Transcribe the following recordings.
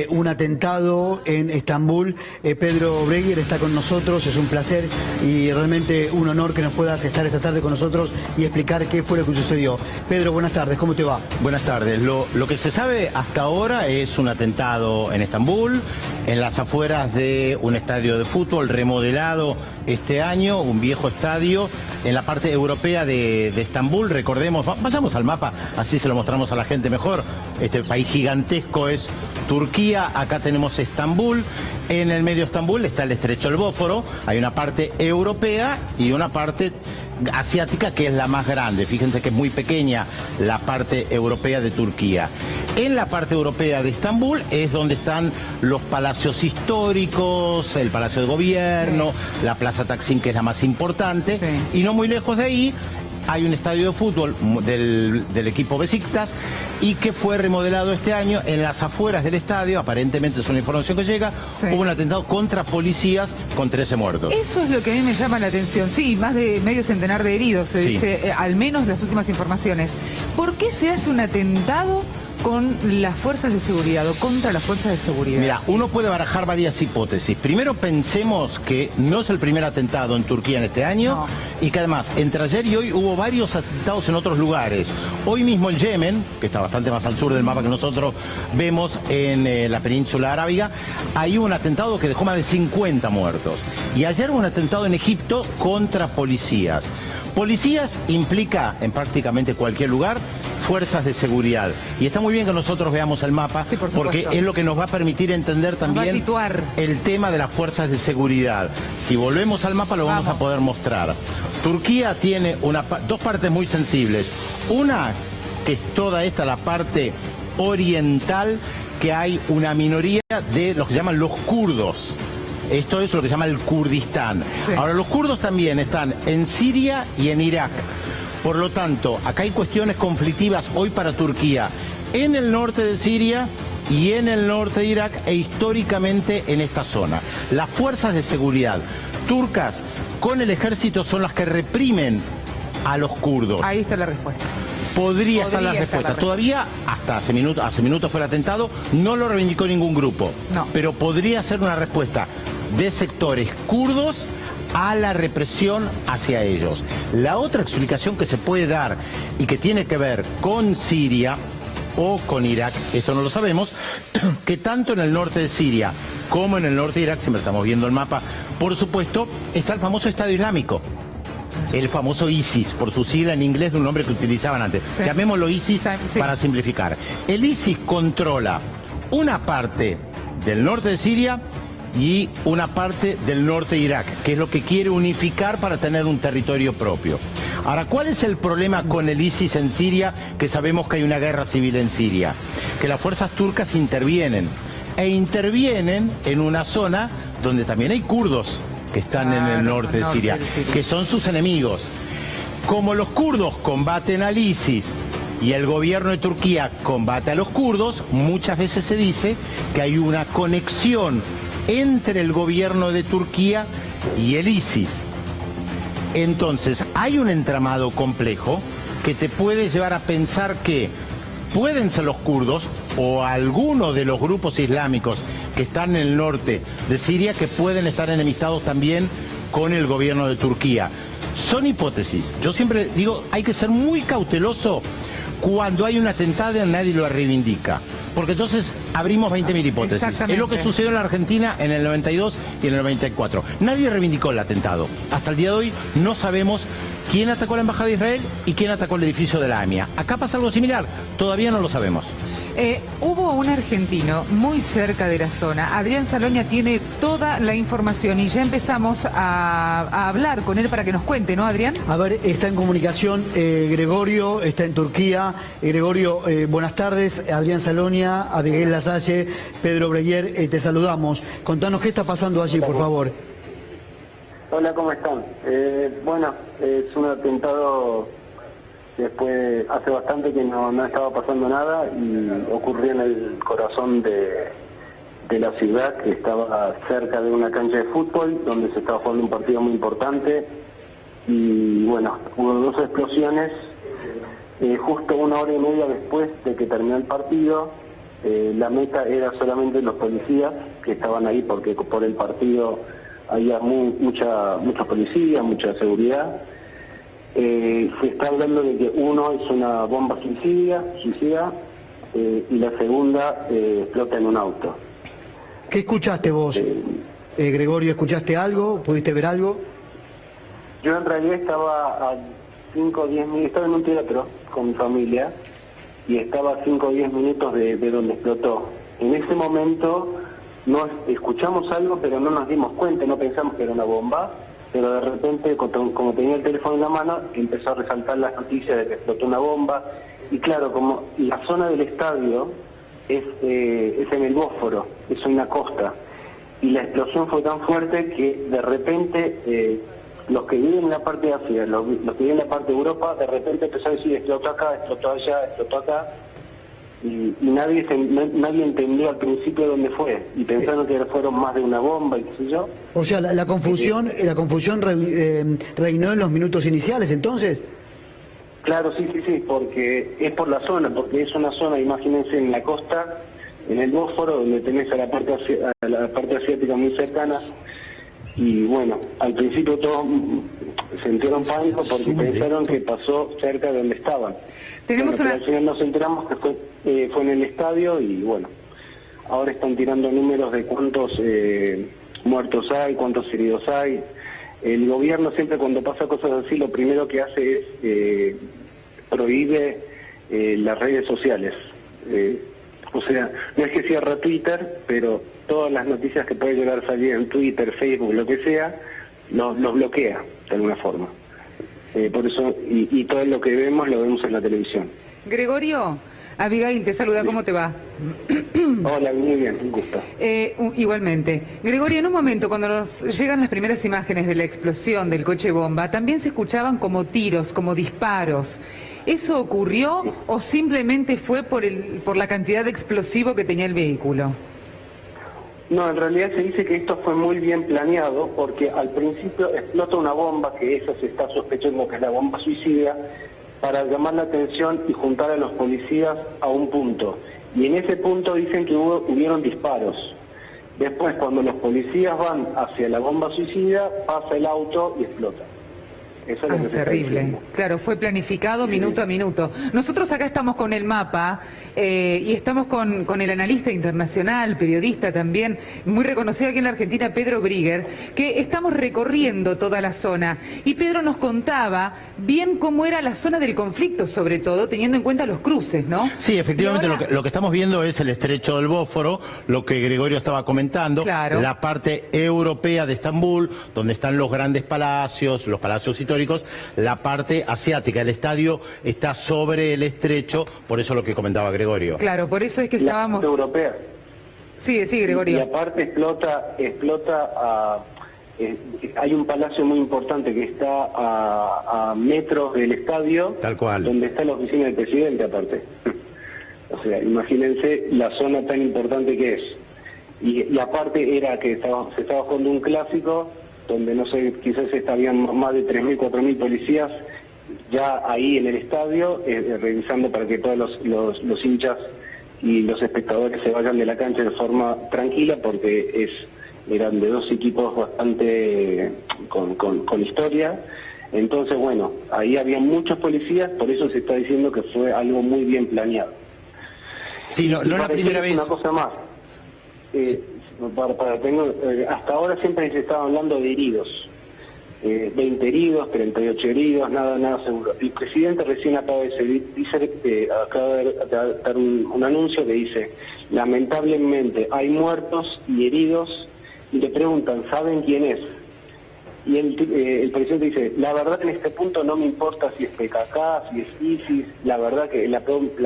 Un atentado en Estambul. Pedro Breguier está con nosotros, es un placer y realmente un honor que nos puedas estar esta tarde con nosotros y explicar qué fue lo que sucedió. Pedro, buenas tardes, ¿cómo te va? Buenas tardes. Lo que se sabe hasta ahora es un atentado en Estambul, en las afueras de un estadio de fútbol remodelado este año, un viejo estadio en la parte europea de Estambul. Recordemos, vayamos al mapa, así se lo mostramos a la gente mejor. Este país gigantesco es Turquía, acá tenemos Estambul, en el medio de Estambul está el estrecho del Bósforo, hay una parte europea y una parte asiática que es la más grande. Fíjense que es muy pequeña la parte europea de Turquía. En la parte europea de Estambul es donde están los palacios históricos, el Palacio de Gobierno, sí, la Plaza Taksim, que es la más importante, sí, y no muy lejos de ahí hay un estadio de fútbol del equipo Besiktas y que fue remodelado este año. En las afueras del estadio, aparentemente es una información que llega, sí, hubo un atentado contra policías con 13 muertos. Eso es lo que a mí me llama la atención. Sí, más de medio centenar de heridos, se dice, al menos las últimas informaciones. ¿Por qué se hace un atentado con las fuerzas de seguridad o contra las fuerzas de seguridad? Mira, uno puede barajar varias hipótesis. Primero, pensemos que no es el primer atentado en Turquía en este año, no, y que además entre ayer y hoy hubo varios atentados en otros lugares. Hoy mismo en Yemen, que está bastante más al sur del mapa que nosotros vemos, en la península arábiga, hay un atentado que dejó más de 50 muertos. Y ayer hubo un atentado en Egipto contra policías. Policías implica en prácticamente cualquier lugar fuerzas de seguridad. Y está muy bien que nosotros veamos el mapa, sí, porque es lo que nos va a permitir entender también el tema de las fuerzas de seguridad. Si volvemos al mapa lo vamos a poder mostrar. Turquía tiene dos partes muy sensibles. Una, que es toda esta, la parte oriental, que hay una minoría de los que llaman los kurdos. Esto es lo que se llama el Kurdistán. Sí. Ahora, los kurdos también están en Siria y en Irak. Por lo tanto, acá hay cuestiones conflictivas hoy para Turquía en el norte de Siria y en el norte de Irak e históricamente en esta zona. Las fuerzas de seguridad turcas con el ejército son las que reprimen a los kurdos. Ahí está la respuesta. Podría estar la respuesta. Todavía, hasta hace minutos fue el atentado, no lo reivindicó ningún grupo. No. Pero podría ser una respuesta de sectores kurdos a la represión hacia ellos. La otra explicación que se puede dar y que tiene que ver con Siria o con Irak, esto no lo sabemos, que tanto en el norte de Siria como en el norte de Irak, siempre estamos viendo el mapa, por supuesto, está el famoso Estado Islámico. El famoso ISIS, por su sigla en inglés, de un nombre que utilizaban antes. Sí. Llamémoslo ISIS, sí, para simplificar. El ISIS controla una parte del norte de Siria y una parte del norte de Irak, que es lo que quiere unificar para tener un territorio propio. Ahora, ¿cuál es el problema con el ISIS en Siria? Que sabemos que hay una guerra civil en Siria. Que las fuerzas turcas intervienen. E intervienen en una zona donde también hay kurdos que están en el norte de Siria, que son sus enemigos. Como los kurdos combaten al ISIS y el gobierno de Turquía combate a los kurdos, muchas veces se dice que hay una conexión entre el gobierno de Turquía y el ISIS. Entonces, hay un entramado complejo que te puede llevar a pensar que pueden ser los kurdos o alguno de los grupos islámicos que están en el norte de Siria que pueden estar enemistados también con el gobierno de Turquía. Son hipótesis. Yo siempre digo, hay que ser muy cauteloso cuando hay un atentado y nadie lo reivindica. Porque entonces abrimos 20.000 hipótesis. Es lo que sucedió en la Argentina en el 92 y en el 94. Nadie reivindicó el atentado. Hasta el día de hoy no sabemos quién atacó la Embajada de Israel y quién atacó el edificio de la AMIA. Acá pasa algo similar. Todavía no lo sabemos. Hubo un argentino muy cerca de la zona. Adrián Salonia tiene toda la información y ya empezamos a hablar con él para que nos cuente, ¿no, Adrián? A ver, está en comunicación Gregorio, está en Turquía. Gregorio, buenas tardes. Adrián Salonia, Abigail Lasalle, Pedro Breguier, te saludamos. Contanos qué está pasando allí, por favor. Hola, ¿cómo están? Bueno, es un atentado. Después, hace bastante que no estaba pasando nada y ocurrió en el corazón de la ciudad, que estaba cerca de una cancha de fútbol donde se estaba jugando un partido muy importante y bueno, hubo dos explosiones justo 1 hora y media después de que terminó el partido La meta era solamente los policías que estaban ahí, porque por el partido había mucha policía, mucha seguridad. Se está hablando de que uno es una bomba suicida y la segunda explota en un auto. ¿Qué escuchaste vos, Gregorio? ¿Escuchaste algo? ¿Pudiste ver algo? Yo en realidad estaba a 5 o 10 minutos, estaba en un teatro con mi familia y estaba a 5 o 10 minutos de donde explotó. En ese momento escuchamos algo, pero no nos dimos cuenta, no pensamos que era una bomba, pero de repente, como tenía el teléfono en la mano, empezó a resaltar las noticias de que explotó una bomba. Y claro, como la zona del estadio es en el Bósforo, es una costa, y la explosión fue tan fuerte que de repente los que viven en la parte de Asia, los que viven en la parte de Europa, de repente empezó a decir explotó acá, explotó allá, explotó acá, y nadie entendió al principio dónde fue, y pensaron que fueron más de una bomba y qué sé yo. O sea, la confusión reinó en los minutos iniciales, entonces. Claro, sí, porque es por la zona, porque es una zona, imagínense, en la costa, en el Bósforo, donde tenés a la parte asiática muy cercana, y bueno, al principio todos sintieron pánico porque pensaron que pasó cerca de donde estaban. Pero al final nos enteramos que fue en el estadio y bueno, ahora están tirando números de cuántos muertos hay, cuántos heridos hay. El gobierno siempre cuando pasa cosas así lo primero que hace es prohíbe las redes sociales. O sea, no es que cierra Twitter, pero todas las noticias que puede llegar a salir en Twitter, Facebook, lo que sea, los bloquea de alguna forma. Por eso, y todo lo que vemos lo vemos en la televisión. Gregorio, Abigail te saluda, ¿cómo te va? Hola, muy bien, un gusto. Igualmente. Gregorio, en un momento, cuando nos llegan las primeras imágenes de la explosión del coche bomba, también se escuchaban como tiros, como disparos. ¿Eso ocurrió o simplemente fue por la cantidad de explosivo que tenía el vehículo? No, en realidad se dice que esto fue muy bien planeado porque al principio explota una bomba, que esa se está sospechando que es la bomba suicida, para llamar la atención y juntar a los policías a un punto. Y en ese punto dicen que hubieron disparos. Después, cuando los policías van hacia la bomba suicida, pasa el auto y explota. Eso es lo que se terrible. Claro, fue planificado minuto a minuto. Nosotros acá estamos con el mapa y estamos con el analista internacional, periodista también, muy reconocido aquí en la Argentina, Pedro Brigger, que estamos recorriendo toda la zona. Y Pedro nos contaba bien cómo era la zona del conflicto, sobre todo, teniendo en cuenta los cruces, ¿no? Sí, efectivamente, ahora... lo que estamos viendo es el estrecho del Bósforo, lo que Gregorio estaba comentando, claro, la parte europea de Estambul, donde están los grandes palacios, los palacios históricos, la parte asiática. El estadio está sobre el estrecho, por eso lo que comentaba Gregorio. Claro, por eso es que estábamos... La parte europea. Sí, Gregorio. Y aparte explota hay un palacio muy importante que está a metros del estadio, tal cual, donde está la oficina del presidente aparte. O sea, imagínense la zona tan importante que es. Y aparte era que se estaba jugando un clásico donde no sé, quizás estaban más de 3.000, 4.000 policías ya ahí en el estadio, revisando para que todos los hinchas y los espectadores se vayan de la cancha de forma tranquila, porque eran de dos equipos bastante con historia. Entonces, bueno, ahí había muchos policías, por eso se está diciendo que fue algo muy bien planeado. Sí, no la primera vez. Una cosa más. Sí. Hasta ahora siempre se estaba hablando de heridos. 20 heridos, 38 heridos, nada seguro. El presidente recién acaba de dar un anuncio que dice: lamentablemente hay muertos y heridos, y le preguntan, ¿saben quién es? Y el presidente dice: la verdad en este punto no me importa si es PKK, si es ISIS, la verdad que la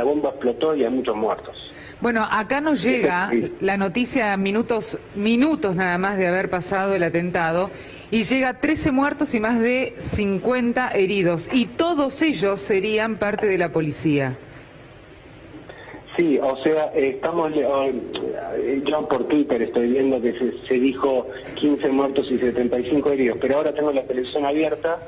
bomba explotó y hay muchos muertos. Bueno, acá nos llega la noticia minutos nada más de haber pasado el atentado, y llega 13 muertos y más de 50 heridos, y todos ellos serían parte de la policía. Sí, o sea, yo por Twitter estoy viendo que se dijo 15 muertos y 75 heridos, pero ahora tengo la televisión abierta,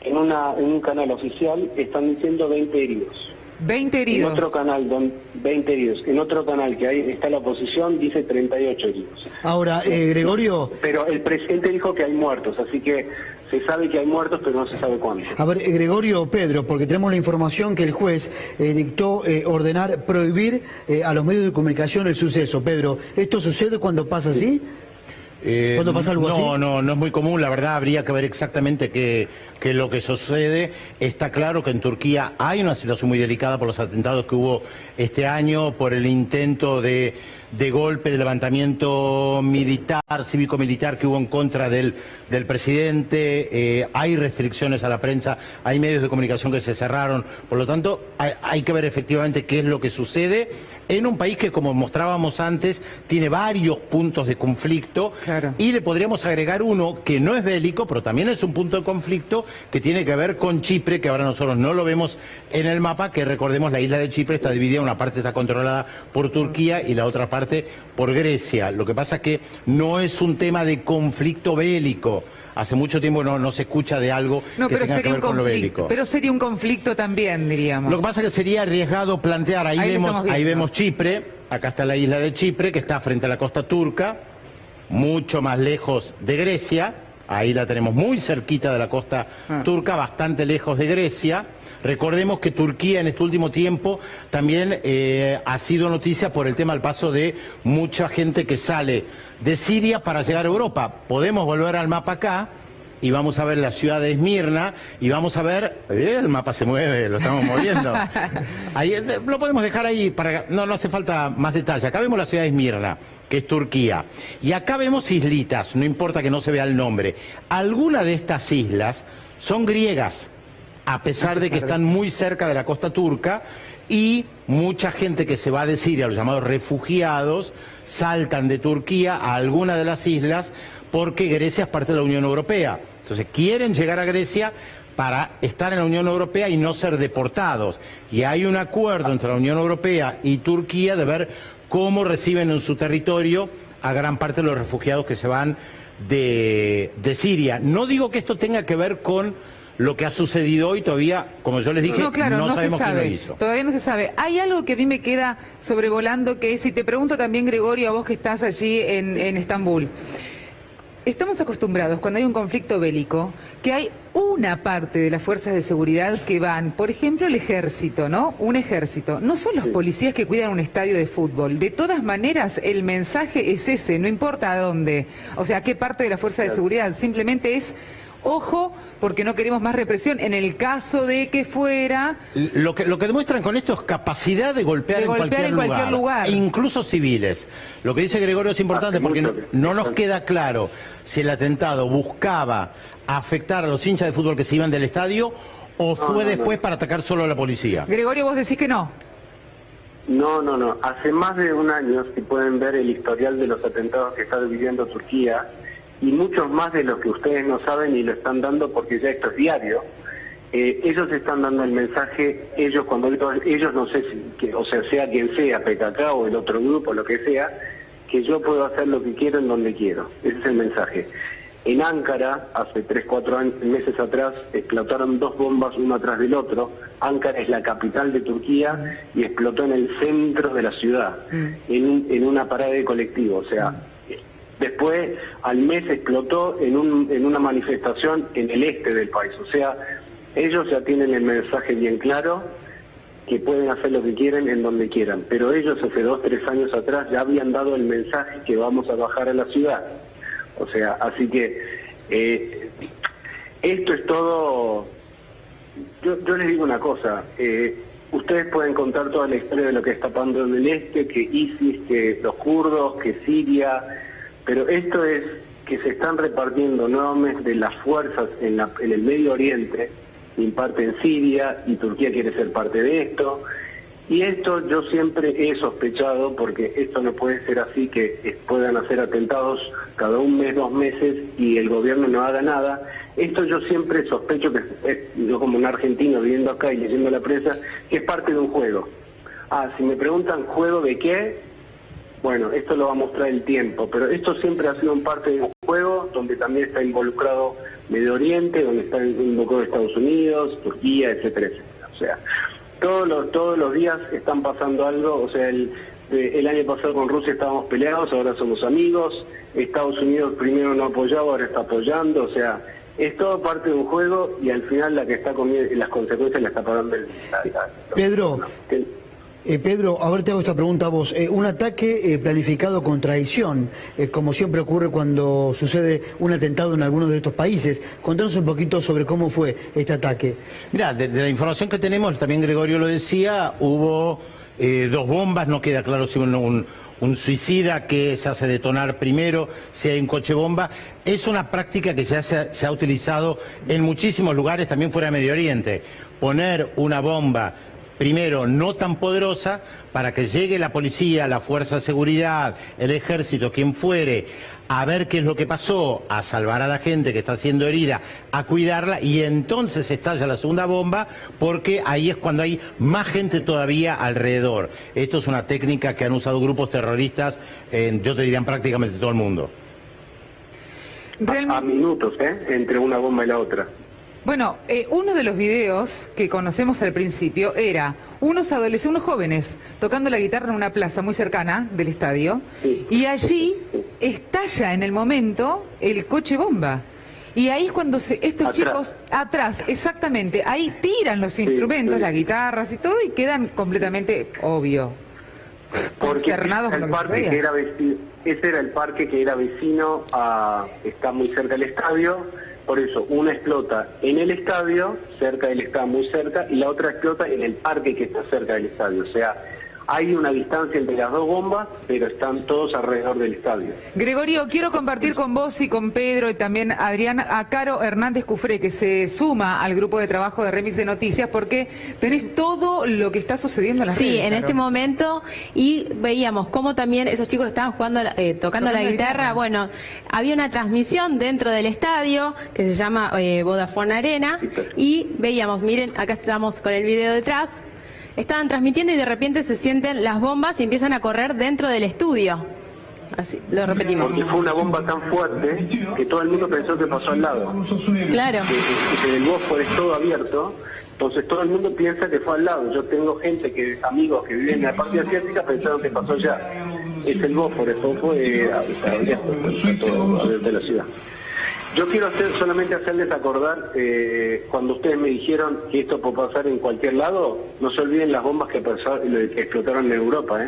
en un canal oficial están diciendo 20 heridos. 20 heridos. En otro canal, 20 heridos. En otro canal que ahí está la oposición, dice 38 heridos. Ahora, Gregorio... Pero el presidente dijo que hay muertos, así que se sabe que hay muertos, pero no se sabe cuántos. A ver, Gregorio, Pedro, porque tenemos la información que el juez dictó prohibir a los medios de comunicación el suceso. Pedro, ¿esto sucede cuando pasa así? ¿Cuándo pasa algo así? No es muy común, la verdad habría que ver exactamente qué es lo que sucede. Está claro que en Turquía hay una situación muy delicada por los atentados que hubo este año, por el intento de golpe, de levantamiento militar, cívico-militar que hubo en contra del presidente. Hay restricciones a la prensa, hay medios de comunicación que se cerraron. Por lo tanto, hay que ver efectivamente qué es lo que sucede en un país que, como mostrábamos antes, tiene varios puntos de conflicto. Claro. Y le podríamos agregar uno que no es bélico, pero también es un punto de conflicto que tiene que ver con Chipre, que ahora nosotros no lo vemos en el mapa, que recordemos la isla de Chipre está dividida, una parte está controlada por Turquía y la otra parte por Grecia. Lo que pasa es que no es un tema de conflicto bélico. Hace mucho tiempo no se escucha de algo que tenga que ver con lo bélico. Pero sería un conflicto también, diríamos. Lo que pasa es que sería arriesgado plantear, ahí vemos Chipre, acá está la isla de Chipre, que está frente a la costa turca, mucho más lejos de Grecia, ahí la tenemos muy cerquita de la costa turca, bastante lejos de Grecia. Recordemos que Turquía en este último tiempo también ha sido noticia por el tema del paso de mucha gente que sale de Siria para llegar a Europa. Podemos volver al mapa acá y vamos a ver la ciudad de Esmirna y vamos a ver, el mapa se mueve, lo estamos moviendo. Ahí, lo podemos dejar ahí, no hace falta más detalle. Acá vemos la ciudad de Esmirna, que es Turquía. Y acá vemos islitas, no importa que no se vea el nombre. Algunas de estas islas son griegas, a pesar de que están muy cerca de la costa turca, y mucha gente que se va de Siria, los llamados refugiados, saltan de Turquía a alguna de las islas porque Grecia es parte de la Unión Europea. Entonces quieren llegar a Grecia para estar en la Unión Europea y no ser deportados. Y hay un acuerdo entre la Unión Europea y Turquía de ver cómo reciben en su territorio a gran parte de los refugiados que se van de Siria. No digo que esto tenga que ver con lo que ha sucedido hoy, todavía, como yo les dije, no sabemos quién lo hizo. Todavía no se sabe. Hay algo que a mí me queda sobrevolando, que es, y te pregunto también, Gregorio, a vos que estás allí en Estambul. Estamos acostumbrados, cuando hay un conflicto bélico, que hay una parte de las fuerzas de seguridad que van, por ejemplo, el ejército, ¿no? Un ejército. No son los policías que cuidan un estadio de fútbol. De todas maneras, el mensaje es ese, no importa a dónde. O sea, qué parte de la fuerza de seguridad. Simplemente es... Ojo, porque no queremos más represión. En el caso de que fuera... Lo que demuestran con esto es capacidad de golpear, en cualquier lugar. Incluso civiles. Lo que dice Gregorio es importante porque no nos queda claro si el atentado buscaba afectar a los hinchas de fútbol que se iban del estadio o fue después para atacar solo a la policía. Gregorio, vos decís que no. No. Hace más de un año, si pueden ver el historial de los atentados que está viviendo Turquía, y muchos más de los que ustedes no saben y lo están dando porque ya esto es diario, ellos están dando el mensaje, ellos no sé sea quien sea, PKK o el otro grupo, lo que sea, que yo puedo hacer lo que quiero en donde quiero. Ese es el mensaje. En Ankara, hace 3-4 meses atrás, explotaron 2 bombas uno atrás del otro. Ankara es la capital de Turquía y explotó en el centro de la ciudad, en una parada de colectivo, o sea... Después, al mes explotó en una manifestación en el este del país. O sea, ellos ya tienen el mensaje bien claro, que pueden hacer lo que quieren en donde quieran. Pero ellos hace 2-3 años atrás ya habían dado el mensaje que vamos a bajar a la ciudad. O sea, así que esto es todo... Yo les digo una cosa. Ustedes pueden contar toda la historia de lo que está pasando en el este, que ISIS, que los kurdos, que Siria... Pero esto es que se están repartiendo nuevamente las fuerzas en el Medio Oriente, en parte en Siria, y Turquía quiere ser parte de esto. Y esto yo siempre he sospechado, porque esto no puede ser así, que puedan hacer atentados cada 1 mes, 2 meses, y el gobierno no haga nada. Esto yo siempre sospecho, que yo como un argentino viviendo acá y leyendo la prensa, que es parte de un juego. Si me preguntan, ¿juego de qué? Bueno, esto lo va a mostrar el tiempo, pero esto siempre ha sido parte de un juego donde también está involucrado Medio Oriente, donde está involucrado Estados Unidos, Turquía, etcétera, etcétera. O sea, todos los días están pasando algo, o sea, el año pasado con Rusia estábamos peleados, ahora somos amigos, Estados Unidos primero no apoyaba, ahora está apoyando, o sea, es todo parte de un juego y al final la que está comiendo, las consecuencias las está pagando Pedro, Pedro, a ver, te hago esta pregunta a vos. Un ataque planificado con traición, como siempre ocurre cuando sucede un atentado en alguno de estos países. Contanos un poquito sobre cómo fue este ataque. Mirá, de la información que tenemos, también Gregorio lo decía, hubo 2 bombas, no queda claro si un suicida que se hace detonar primero, si hay un coche bomba. Es una práctica que se ha utilizado en muchísimos lugares, también fuera de Medio Oriente. Poner una bomba primero no tan poderosa para que llegue la policía, la fuerza de seguridad, el ejército, quien fuere, a ver qué es lo que pasó, a salvar a la gente que está siendo herida, a cuidarla, y entonces estalla la segunda bomba, porque ahí es cuando hay más gente todavía alrededor. Esto es una técnica que han usado grupos terroristas yo te diría, en prácticamente todo el mundo. A minutos, entre una bomba y la otra. Bueno, uno de los videos que conocemos al principio era unos jóvenes tocando la guitarra en una plaza muy cercana del estadio, y allí estalla en el momento el coche bomba. Y ahí es cuando estos chicos atrás, exactamente, ahí tiran los instrumentos, las guitarras y todo, y quedan completamente, obvio, consternados con lo que sucedía. Ese era el parque que era vecino está muy cerca del estadio. Por eso, una explota en el estadio, cerca del estadio, muy cerca, y la otra explota en el parque que está cerca del estadio. O sea, hay una distancia entre las 2 bombas, pero están todos alrededor del estadio. Gregorio, quiero compartir con vos y con Pedro y también Adrián a Caro Hernández Cufré, que se suma al grupo de trabajo de Remix de Noticias, porque tenés todo lo que está sucediendo en las redes. Sí, en este momento, y veíamos cómo también esos chicos estaban jugando, tocando la guitarra. Bueno, había una transmisión dentro del estadio que se llama Vodafone Arena, y veíamos, miren, acá estamos con el video detrás. Estaban transmitiendo y de repente se sienten las bombas y empiezan a correr dentro del estudio. Así, lo repetimos. Porque fue una bomba tan fuerte que todo el mundo pensó que pasó al lado. Claro. Que el Bósforo es todo abierto, entonces todo el mundo piensa que fue al lado. Yo tengo amigos que viven en la parte asiática pensaron que pasó allá. Es el Bósforo, eso fue abierto de la ciudad. Yo quiero solamente hacerles acordar, cuando ustedes me dijeron que esto puede pasar en cualquier lado, no se olviden las bombas que explotaron en Europa.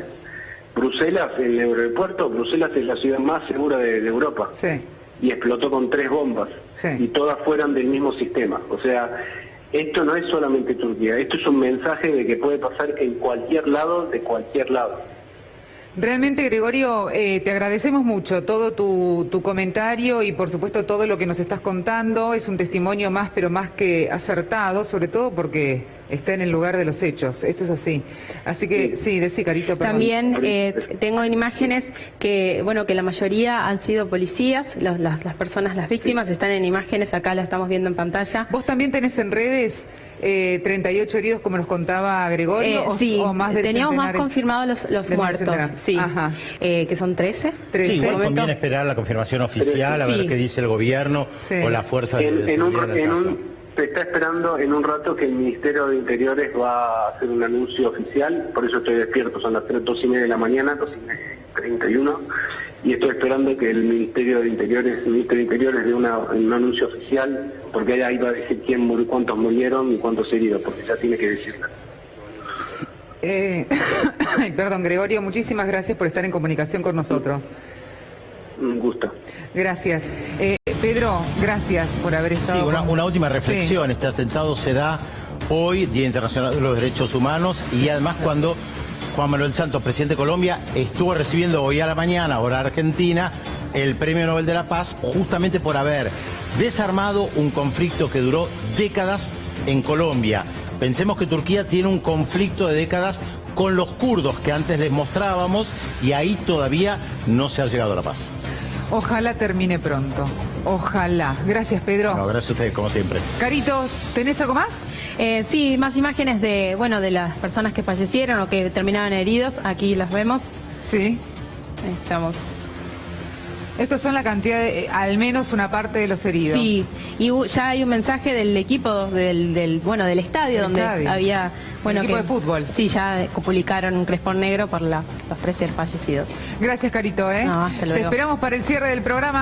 Bruselas, el aeropuerto, Bruselas es la ciudad más segura de Europa. Sí. Y explotó con 3 bombas. Sí. Y todas fueron del mismo sistema. O sea, esto no es solamente Turquía, esto es un mensaje de que puede pasar en cualquier lado, de cualquier lado. Realmente, Gregorio, te agradecemos mucho todo tu comentario y por supuesto todo lo que nos estás contando. Es un testimonio más, pero más que acertado, sobre todo porque está en el lugar de los hechos. Esto es así. Así que sí, decí, Carito, perdón. También tengo imágenes que, bueno, que la mayoría han sido policías, las personas, las víctimas están en imágenes, acá la estamos viendo en pantalla. ¿Vos también tenés en redes 38 heridos, como nos contaba Gregorio? Sí, o más teníamos más confirmados los muertos, sí, que son 13. Sí, igual conviene esperar la confirmación oficial, a ver qué dice el gobierno o la fuerza de seguridad. Se está esperando en un rato que el Ministerio de Interiores va a hacer un anuncio oficial, por eso estoy despierto, son las 2:30 de la mañana, 2:31, y estoy esperando que el Ministerio de Interiores dé un anuncio oficial, porque ahí va a decir cuántos murieron y cuántos heridos, porque ya tiene que decirlo. Perdón, Gregorio, muchísimas gracias por estar en comunicación con nosotros. Un gusto. Gracias. Pedro, gracias por haber estado. Sí, una última reflexión. Este atentado se da hoy, Día Internacional de los Derechos Humanos, y además cuando Juan Manuel Santos, presidente de Colombia, estuvo recibiendo hoy a la mañana, hora argentina, el Premio Nobel de la Paz, justamente por haber desarmado un conflicto que duró décadas en Colombia. Pensemos que Turquía tiene un conflicto de décadas con los kurdos que antes les mostrábamos, y ahí todavía no se ha llegado a la paz. Ojalá termine pronto. Ojalá. Gracias, Pedro. No, gracias a ustedes, como siempre. Carito, ¿tenés algo más? Sí, más imágenes de las personas que fallecieron o que terminaban heridos. Aquí las vemos. Sí. Estamos. Estos son la cantidad de, al menos una parte de los heridos. Sí, y ya hay un mensaje del equipo del estadio, donde había... Bueno, el equipo de fútbol. Sí, ya publicaron un crespón negro por los 13 fallecidos. Gracias, Carito. No, hasta luego. Te esperamos para el cierre del programa.